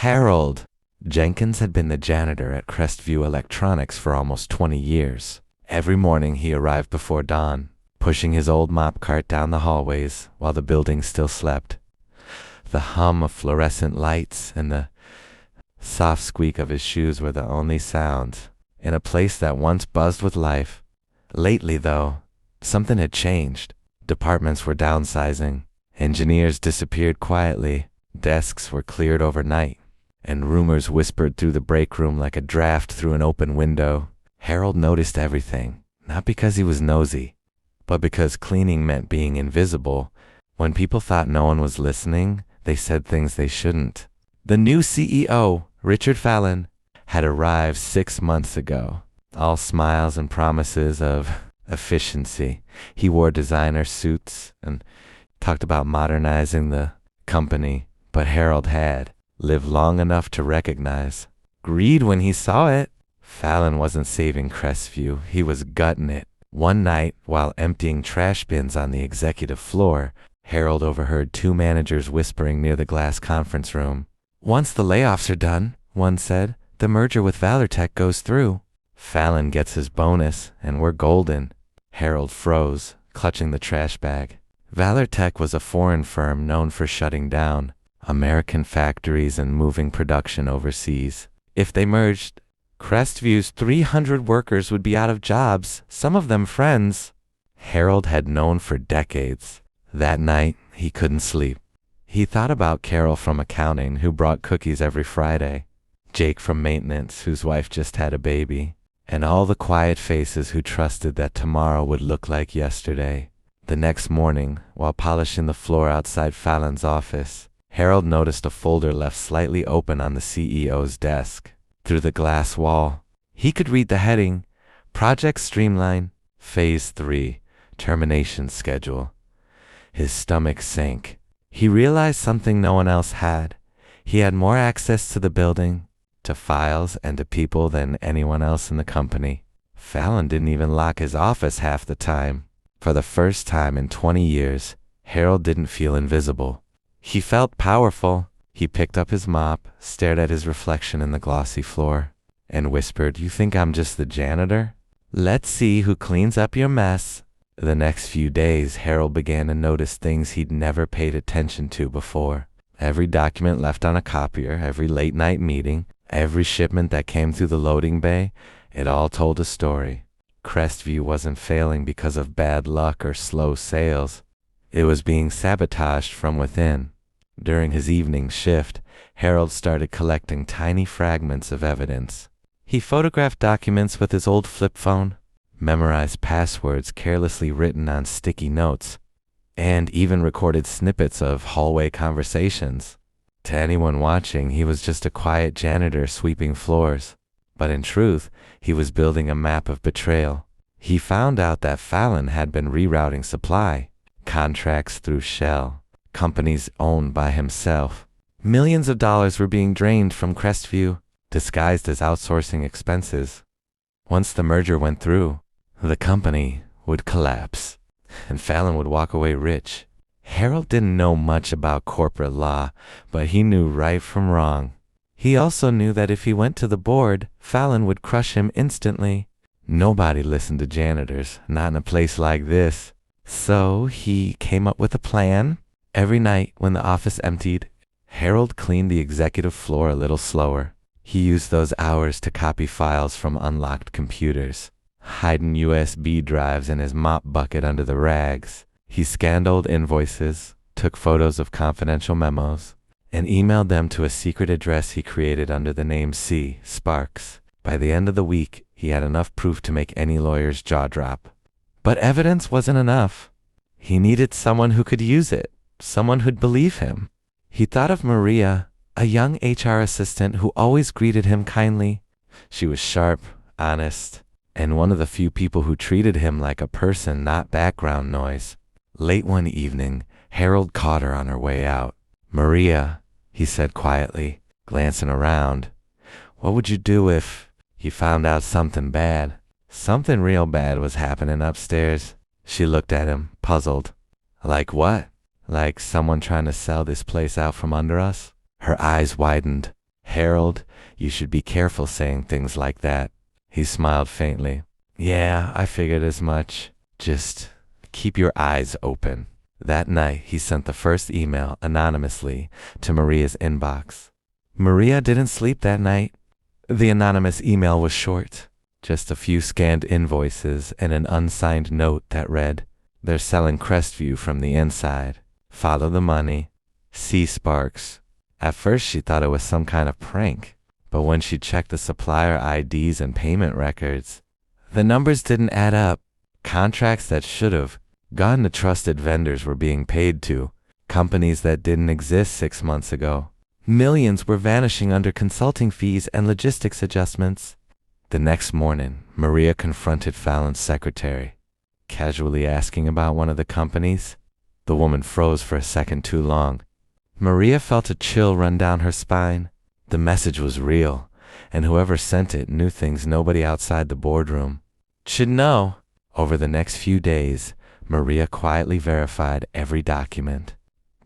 Harold. Jenkins had been the janitor at Crestview Electronics for almost 20 years. Every morning he arrived before dawn, pushing his old mop cart down the hallways while the building still slept. The hum of fluorescent lights and the soft squeak of his shoes were the only sounds in a place that once buzzed with life. Lately, though, something had changed. Departments were downsizing, engineers disappeared quietly, desks were cleared overnight, and rumors whispered through the break room like a draft through an open window. Harold noticed everything, not because he was nosy, but because cleaning meant being invisible. When people thought no one was listening, they said things they shouldn't. The new CEO, Richard Fallon, had arrived 6 months ago, all smiles and promises of efficiency. He wore designer suits and talked about modernizing the company, but Harold had lived long enough to recognize greed when he saw it. Fallon wasn't saving Crestview, he was gutting it. One night, while emptying trash bins on the executive floor, Harold overheard two managers whispering near the glass conference room. "Once the layoffs are done," one said, "the merger with Valortech goes through. Fallon gets his bonus, and we're golden." Harold froze, clutching the trash bag. Valortech was a foreign firm known for shutting down American factories and moving production overseas. If they merged, Crestview's 300 workers would be out of jobs, some of them friends Harold had known for decades. That night, he couldn't sleep. He thought about Carol from accounting, who brought cookies every Friday, Jake from maintenance, whose wife just had a baby, and all the quiet faces who trusted that tomorrow would look like yesterday. The next morning, while polishing the floor outside Fallon's office, Harold noticed a folder left slightly open on the CEO's desk. Through the glass wall, he could read the heading, Project Streamline, Phase 3, Termination Schedule. His stomach sank. He realized something no one else had. He had more access to the building, to files, and to people than anyone else in the company. Fallon didn't even lock his office half the time. For the first time in 20 years, Harold didn't feel invisible. He felt powerful. He picked up his mop, stared at his reflection in the glossy floor, and whispered, "You think I'm just the janitor? Let's see who cleans up your mess." The next few days, Harold began to notice things he'd never paid attention to before. Every document left on a copier, every late-night meeting, every shipment that came through the loading bay, it all told a story. Crestview wasn't failing because of bad luck or slow sales. It was being sabotaged from within. During his evening shift, Harold started collecting tiny fragments of evidence. He photographed documents with his old flip phone, memorized passwords carelessly written on sticky notes, and even recorded snippets of hallway conversations. To anyone watching, he was just a quiet janitor sweeping floors. But in truth, he was building a map of betrayal. He found out that Fallon had been rerouting supply, contracts through Shell, companies owned by himself. Millions of dollars were being drained from Crestview, disguised as outsourcing expenses. Once the merger went through, the company would collapse, and Fallon would walk away rich. Harold didn't know much about corporate law, but he knew right from wrong. He also knew that if he went to the board, Fallon would crush him instantly. Nobody listened to janitors, not in a place like this. So he came up with a plan. Every night when the office emptied, Harold cleaned the executive floor a little slower. He used those hours to copy files from unlocked computers, hiding USB drives in his mop bucket under the rags. He scanned old invoices, took photos of confidential memos, and emailed them to a secret address he created under the name C. Sparks. By the end of the week, he had enough proof to make any lawyer's jaw drop. But evidence wasn't enough. He needed someone who could use it, someone who'd believe him. He thought of Maria, a young HR assistant who always greeted him kindly. She was sharp, honest, and one of the few people who treated him like a person, not background noise. Late one evening, Harold caught her on her way out. "Maria," he said quietly, glancing around, "what would you do if you found out something bad?" Something real bad was happening upstairs. She looked at him, puzzled. "Like what? Like someone trying to sell this place out from under us?" Her eyes widened. Harold, you should be careful saying things like that. He smiled faintly. Yeah, I figured as much. Just keep your eyes open. That night, he sent the first email anonymously to Maria's inbox. Maria didn't sleep that night. The anonymous email was short. Just a few scanned invoices and an unsigned note that read, "They're selling Crestview from the inside. Follow the money. See Sparks." At first she thought it was some kind of prank, but when she checked the supplier IDs and payment records, the numbers didn't add up. Contracts that should have gone to trusted vendors were being paid to companies that didn't exist 6 months ago. Millions were vanishing under consulting fees and logistics adjustments. The next morning, Maria confronted Fallon's secretary, casually asking about one of the companies. The woman froze for a second too long. Maria felt a chill run down her spine. The message was real, and whoever sent it knew things nobody outside the boardroom should know. Over the next few days, Maria quietly verified every document.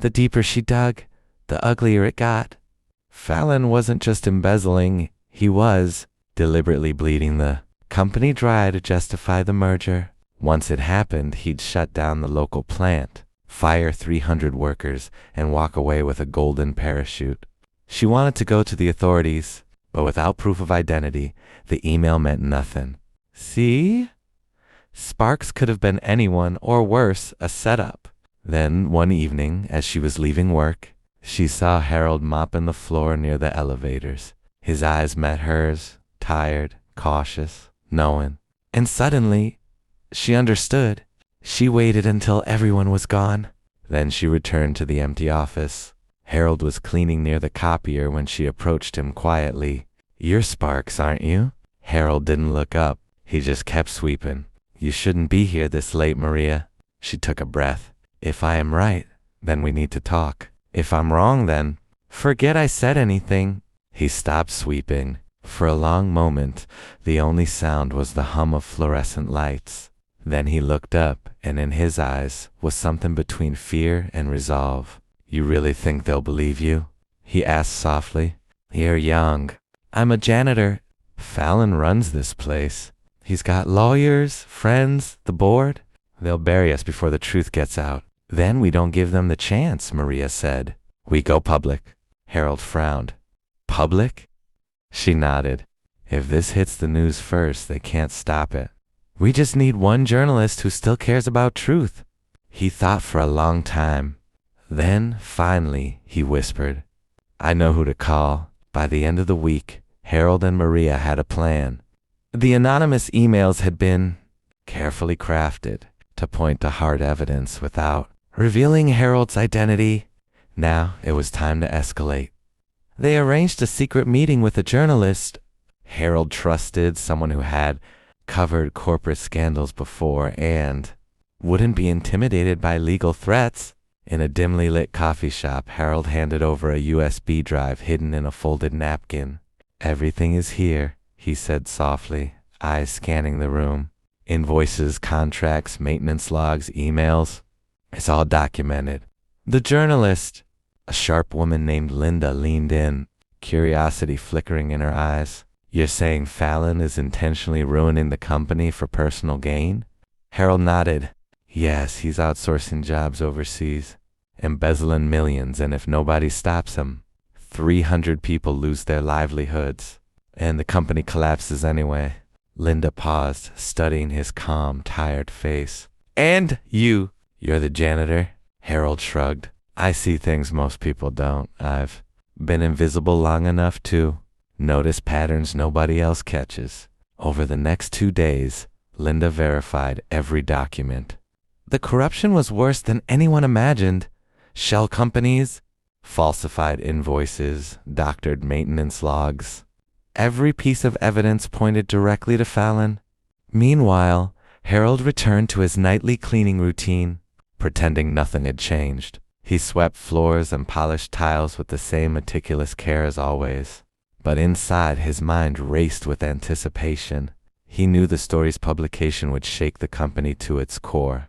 The deeper she dug, the uglier it got. Fallon wasn't just embezzling, he was deliberately bleeding the company dry to justify the merger. Once it happened, he'd shut down the local plant, fire 300 workers, and walk away with a golden parachute. She wanted to go to the authorities, but without proof of identity, the email meant nothing. See? Sparks could have been anyone, or worse, a setup. Then, one evening, as she was leaving work, she saw Harold mopping the floor near the elevators. His eyes met hers, tired, cautious, knowing. And suddenly, she understood. She waited until everyone was gone. Then she returned to the empty office. Harold was cleaning near the copier when she approached him quietly. "You're Sparks, aren't you?" Harold didn't look up. He just kept sweeping. "You shouldn't be here this late, Maria." She took a breath. "If I am right, then we need to talk. If I'm wrong, then forget I said anything." He stopped sweeping. For a long moment, the only sound was the hum of fluorescent lights. Then he looked up, and in his eyes was something between fear and resolve. "You really think they'll believe you?" he asked softly. "You're young. I'm a janitor. Fallon runs this place. He's got lawyers, friends, the board. They'll bury us before the truth gets out." "Then we don't give them the chance," Maria said. "We go public." Harold frowned. "Public?" She nodded. "If this hits the news first, they can't stop it. We just need one journalist who still cares about truth." He thought for a long time. Then, finally, he whispered, "I know who to call." By the end of the week, Harold and Maria had a plan. The anonymous emails had been carefully crafted to point to hard evidence without revealing Harold's identity. Now it was time to escalate. They arranged a secret meeting with a journalist Harold trusted, someone who had covered corporate scandals before and wouldn't be intimidated by legal threats. In a dimly lit coffee shop, Harold handed over a USB drive hidden in a folded napkin. "Everything is here," he said softly, eyes scanning the room. "Invoices, contracts, maintenance logs, emails. It's all documented." The journalist, a sharp woman named Linda, leaned in, curiosity flickering in her eyes. "You're saying Fallon is intentionally ruining the company for personal gain?" Harold nodded. "Yes, he's outsourcing jobs overseas, embezzling millions, and if nobody stops him, 300 people lose their livelihoods, and the company collapses anyway." Linda paused, studying his calm, tired face. "And you're the janitor?" Harold shrugged. "I see things most people don't. I've been invisible long enough to notice patterns nobody else catches." Over the next 2 days, Linda verified every document. The corruption was worse than anyone imagined. Shell companies, falsified invoices, doctored maintenance logs. Every piece of evidence pointed directly to Fallon. Meanwhile, Harold returned to his nightly cleaning routine, pretending nothing had changed. He swept floors and polished tiles with the same meticulous care as always. But inside, his mind raced with anticipation. He knew the story's publication would shake the company to its core,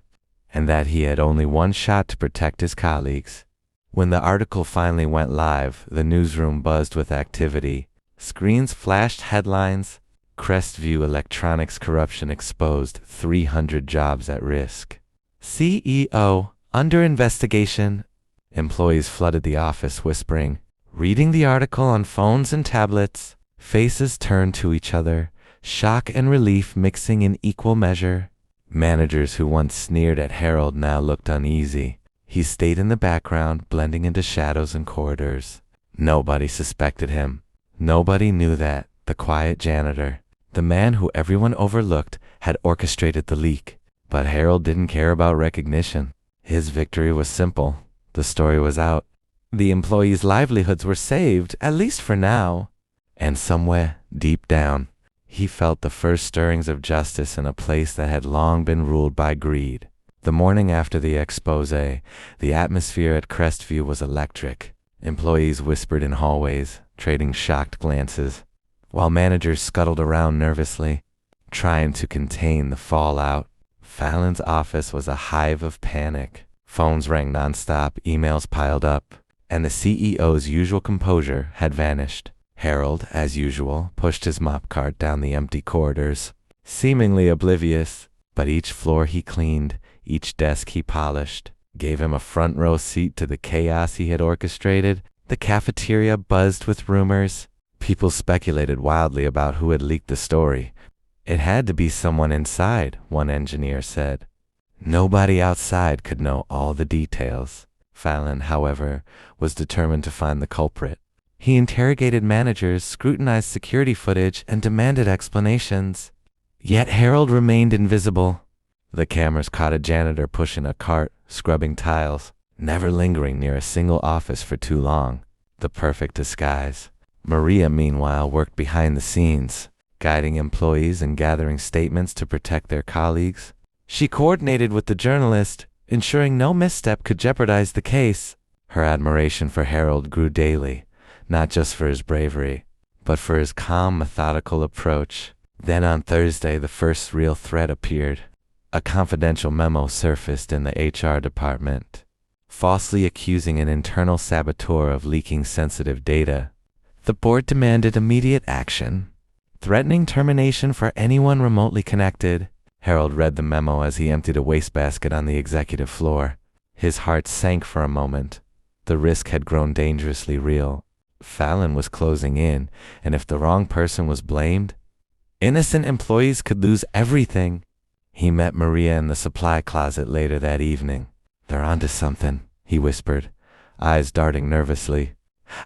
and that he had only one shot to protect his colleagues. When the article finally went live, the newsroom buzzed with activity. Screens flashed headlines. Crestview Electronics corruption exposed, 300 jobs at risk. CEO, under investigation. Employees flooded the office whispering, reading the article on phones and tablets. Faces turned to each other, shock and relief mixing in equal measure. Managers who once sneered at Harold now looked uneasy. He stayed in the background, blending into shadows and corridors. Nobody suspected him. Nobody knew that the quiet janitor, the man who everyone overlooked, had orchestrated the leak. But Harold didn't care about recognition. His victory was simple. The story was out. The employees' livelihoods were saved, at least for now. And somewhere, deep down, he felt the first stirrings of justice in a place that had long been ruled by greed. The morning after the expose, the atmosphere at Crestview was electric. Employees whispered in hallways, trading shocked glances, while managers scuttled around nervously, trying to contain the fallout. Fallon's office was a hive of panic. Phones rang nonstop, emails piled up, and the CEO's usual composure had vanished. Harold, as usual, pushed his mop cart down the empty corridors, seemingly oblivious, but each floor he cleaned, each desk he polished, gave him a front row seat to the chaos he had orchestrated. The cafeteria buzzed with rumors. People speculated wildly about who had leaked the story. It had to be someone inside, one engineer said. Nobody outside could know all the details. Fallon, however, was determined to find the culprit. He interrogated managers, scrutinized security footage, and demanded explanations. Yet Harold remained invisible. The cameras caught a janitor pushing a cart, scrubbing tiles, never lingering near a single office for too long. The perfect disguise. Maria, meanwhile, worked behind the scenes, guiding employees and gathering statements to protect their colleagues. She coordinated with the journalist, ensuring no misstep could jeopardize the case. Her admiration for Harold grew daily, not just for his bravery, but for his calm, methodical approach. Then on Thursday, the first real threat appeared. A confidential memo surfaced in the HR department, falsely accusing an internal saboteur of leaking sensitive data. The board demanded immediate action, threatening termination for anyone remotely connected. Harold read the memo as he emptied a wastebasket on the executive floor. His heart sank for a moment. The risk had grown dangerously real. Fallon was closing in, and if the wrong person was blamed, innocent employees could lose everything. He met Maria in the supply closet later that evening. "They're onto something," he whispered, eyes darting nervously.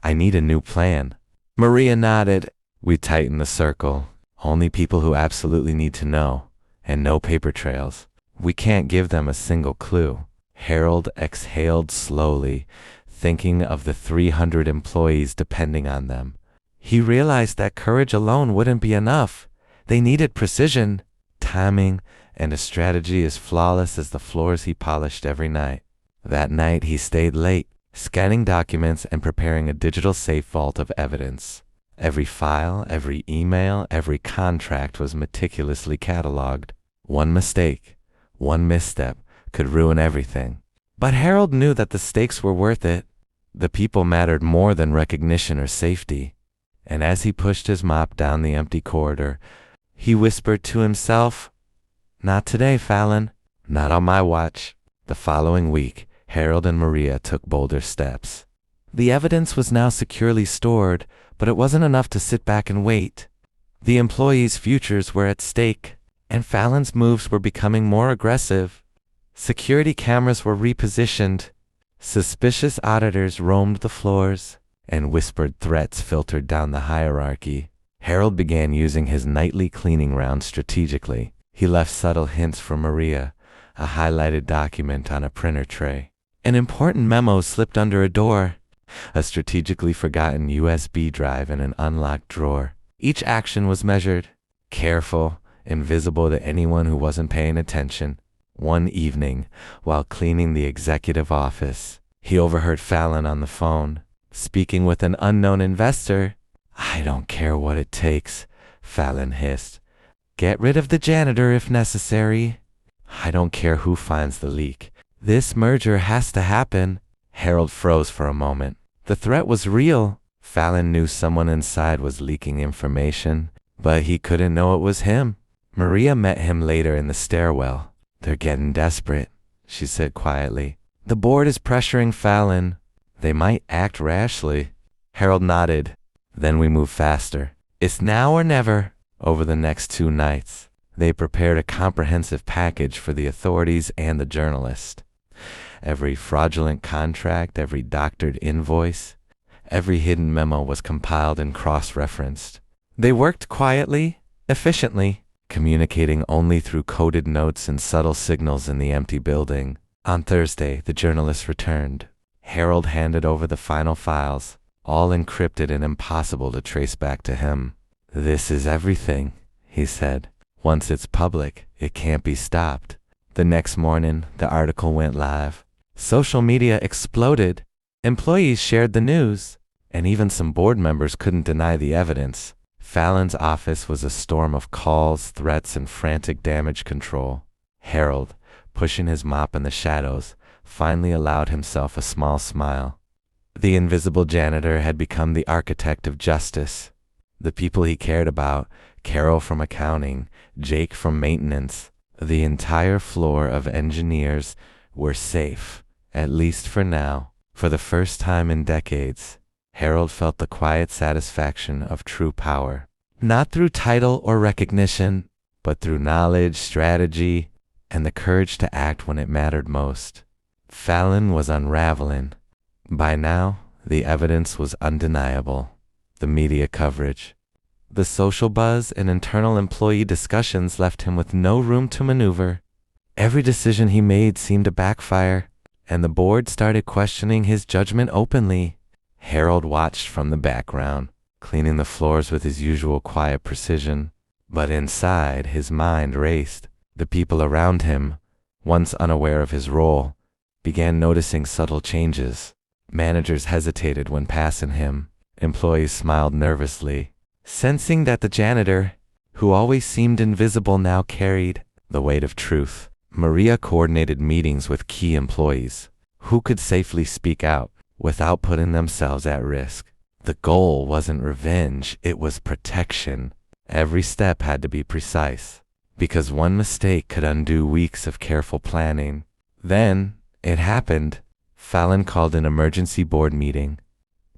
"I need a new plan." Maria nodded. "We tighten the circle. Only people who absolutely need to know, and no paper trails. We can't give them a single clue." Harold exhaled slowly, thinking of the 300 employees depending on them. He realized that courage alone wouldn't be enough. They needed precision, timing, and a strategy as flawless as the floors he polished every night. That night he stayed late, scanning documents and preparing a digital safe vault of evidence. Every file, every email, every contract was meticulously cataloged. One mistake, one misstep, could ruin everything. But Harold knew that the stakes were worth it. The people mattered more than recognition or safety. And as he pushed his mop down the empty corridor, he whispered to himself, "Not today, Fallon. Not on my watch." The following week, Harold and Maria took bolder steps. The evidence was now securely stored, but it wasn't enough to sit back and wait. The employees' futures were at stake, and Fallon's moves were becoming more aggressive. Security cameras were repositioned. Suspicious auditors roamed the floors, and whispered threats filtered down the hierarchy. Harold began using his nightly cleaning round strategically. He left subtle hints for Maria, a highlighted document on a printer tray. An important memo slipped under a door, a strategically forgotten USB drive in an unlocked drawer. Each action was measured, careful, invisible to anyone who wasn't paying attention. One evening, while cleaning the executive office, he overheard Fallon on the phone, speaking with an unknown investor. "I don't care what it takes," Fallon hissed. "Get rid of the janitor if necessary. I don't care who finds the leak. This merger has to happen." Harold froze for a moment. The threat was real. Fallon knew someone inside was leaking information, but he couldn't know it was him. Maria met him later in the stairwell. "They're getting desperate," she said quietly. "The board is pressuring Fallon. They might act rashly." Harold nodded. "Then we move faster. It's now or never." Over the next 2 nights, they prepared a comprehensive package for the authorities and the journalist. Every fraudulent contract, every doctored invoice, every hidden memo was compiled and cross-referenced. They worked quietly, efficiently, communicating only through coded notes and subtle signals in the empty building. On Thursday, the journalist returned. Harold handed over the final files, all encrypted and impossible to trace back to him. "This is everything," he said. "Once it's public, it can't be stopped." The next morning, the article went live. Social media exploded. Employees shared the news, and even some board members couldn't deny the evidence. Fallon's office was a storm of calls, threats, and frantic damage control. Harold, pushing his mop in the shadows, finally allowed himself a small smile. The invisible janitor had become the architect of justice. The people he cared about, Carol from accounting, Jake from maintenance, the entire floor of engineers, were safe, at least for now. For the first time in decades, Harold felt the quiet satisfaction of true power. Not through title or recognition, but through knowledge, strategy, and the courage to act when it mattered most. Fallon was unraveling. By now, the evidence was undeniable. The media coverage, the social buzz, and internal employee discussions left him with no room to maneuver. Every decision he made seemed to backfire, and the board started questioning his judgment openly. Harold watched from the background, cleaning the floors with his usual quiet precision. But inside, his mind raced. The people around him, once unaware of his role, began noticing subtle changes. Managers hesitated when passing him. Employees smiled nervously, sensing that the janitor, who always seemed invisible, now carried the weight of truth. Maria coordinated meetings with key employees who could safely speak out without putting themselves at risk. The goal wasn't revenge, it was protection. Every step had to be precise, because one mistake could undo weeks of careful planning. Then, it happened. Fallon called an emergency board meeting,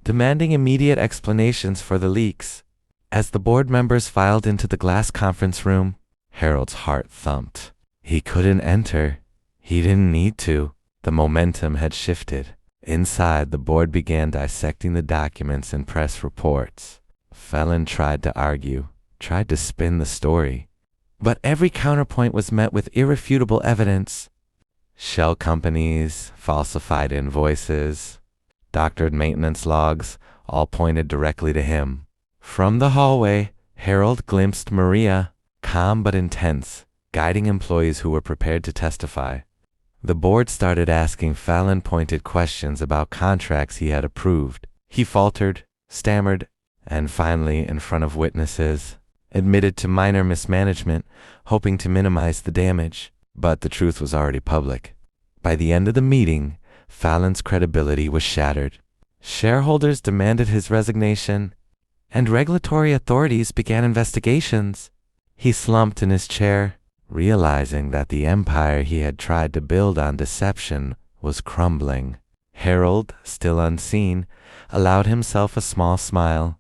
demanding immediate explanations for the leaks. As the board members filed into the glass conference room, Harold's heart thumped. He couldn't enter. He didn't need to. The momentum had shifted. Inside, the board began dissecting the documents and press reports. Fallon tried to argue, tried to spin the story, but every counterpoint was met with irrefutable evidence. Shell companies, falsified invoices, doctored maintenance logs, all pointed directly to him. From the hallway, Harold glimpsed Maria, calm but intense, guiding employees who were prepared to testify. The board started asking Fallon-pointed questions about contracts he had approved. He faltered, stammered, and finally, in front of witnesses, admitted to minor mismanagement, hoping to minimize the damage. But the truth was already public. By the end of the meeting, Fallon's credibility was shattered. Shareholders demanded his resignation, and regulatory authorities began investigations. He slumped in his chair, realizing that the empire he had tried to build on deception was crumbling. Harold, still unseen, allowed himself a small smile.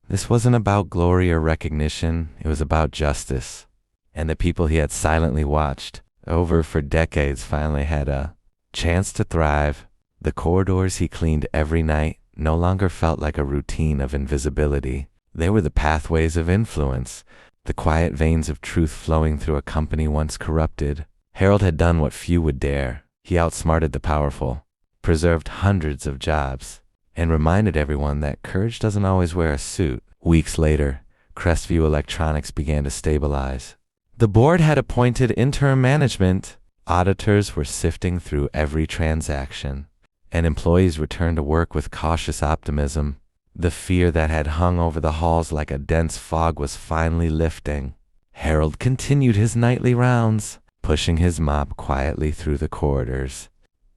This wasn't about glory or recognition, it was about justice. And the people he had silently watched over for decades finally had a chance to thrive. The corridors he cleaned every night no longer felt like a routine of invisibility. They were the pathways of influence, the quiet veins of truth flowing through a company once corrupted. Harold had done what few would dare. He outsmarted the powerful, preserved hundreds of jobs, and reminded everyone that courage doesn't always wear a suit. Weeks later, Crestview Electronics began to stabilize. The board had appointed interim management. Auditors were sifting through every transaction, and employees returned to work with cautious optimism. The fear that had hung over the halls like a dense fog was finally lifting. Harold continued his nightly rounds, pushing his mop quietly through the corridors.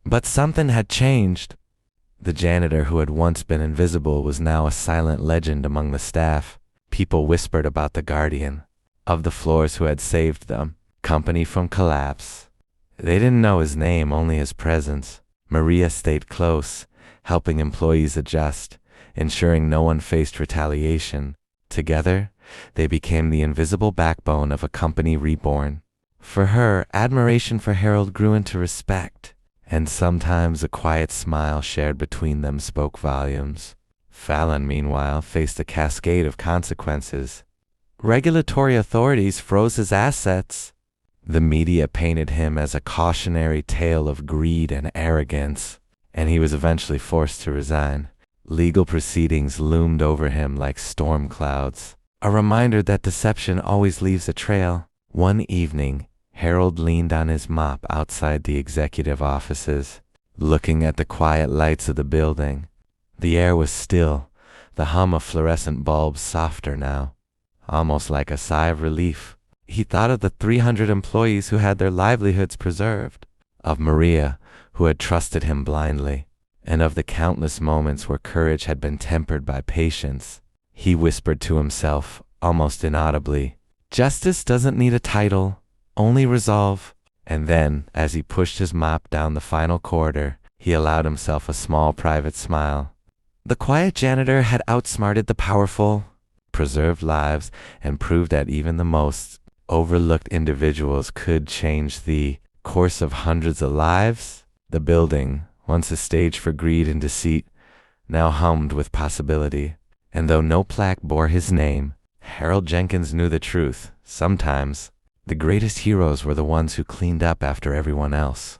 But something had changed. The janitor who had once been invisible was now a silent legend among the staff. People whispered about the guardian of the floors who had saved them, company from collapse. They didn't know his name, only his presence. Maria stayed close, helping employees adjust, ensuring no one faced retaliation. Together, they became the invisible backbone of a company reborn. For her, admiration for Harold grew into respect, and sometimes a quiet smile shared between them spoke volumes. Fallon, meanwhile, faced a cascade of consequences. Regulatory authorities froze his assets. The media painted him as a cautionary tale of greed and arrogance, and he was eventually forced to resign. Legal proceedings loomed over him like storm clouds, a reminder that deception always leaves a trail. One evening, Harold leaned on his mop outside the executive offices, looking at the quiet lights of the building. The air was still, the hum of fluorescent bulbs softer now, almost like a sigh of relief. He thought of the 300 employees who had their livelihoods preserved, of Maria, who had trusted him blindly, and of the countless moments where courage had been tempered by patience. He whispered to himself, almost inaudibly, "Justice doesn't need a title, only resolve." And then, as he pushed his mop down the final corridor, he allowed himself a small private smile. The quiet janitor had outsmarted the powerful, preserved lives, and proved that even the most overlooked individuals could change the course of hundreds of lives. The building, once a stage for greed and deceit, now hummed with possibility. And though no plaque bore his name, Harold Jenkins knew the truth. Sometimes, the greatest heroes were the ones who cleaned up after everyone else.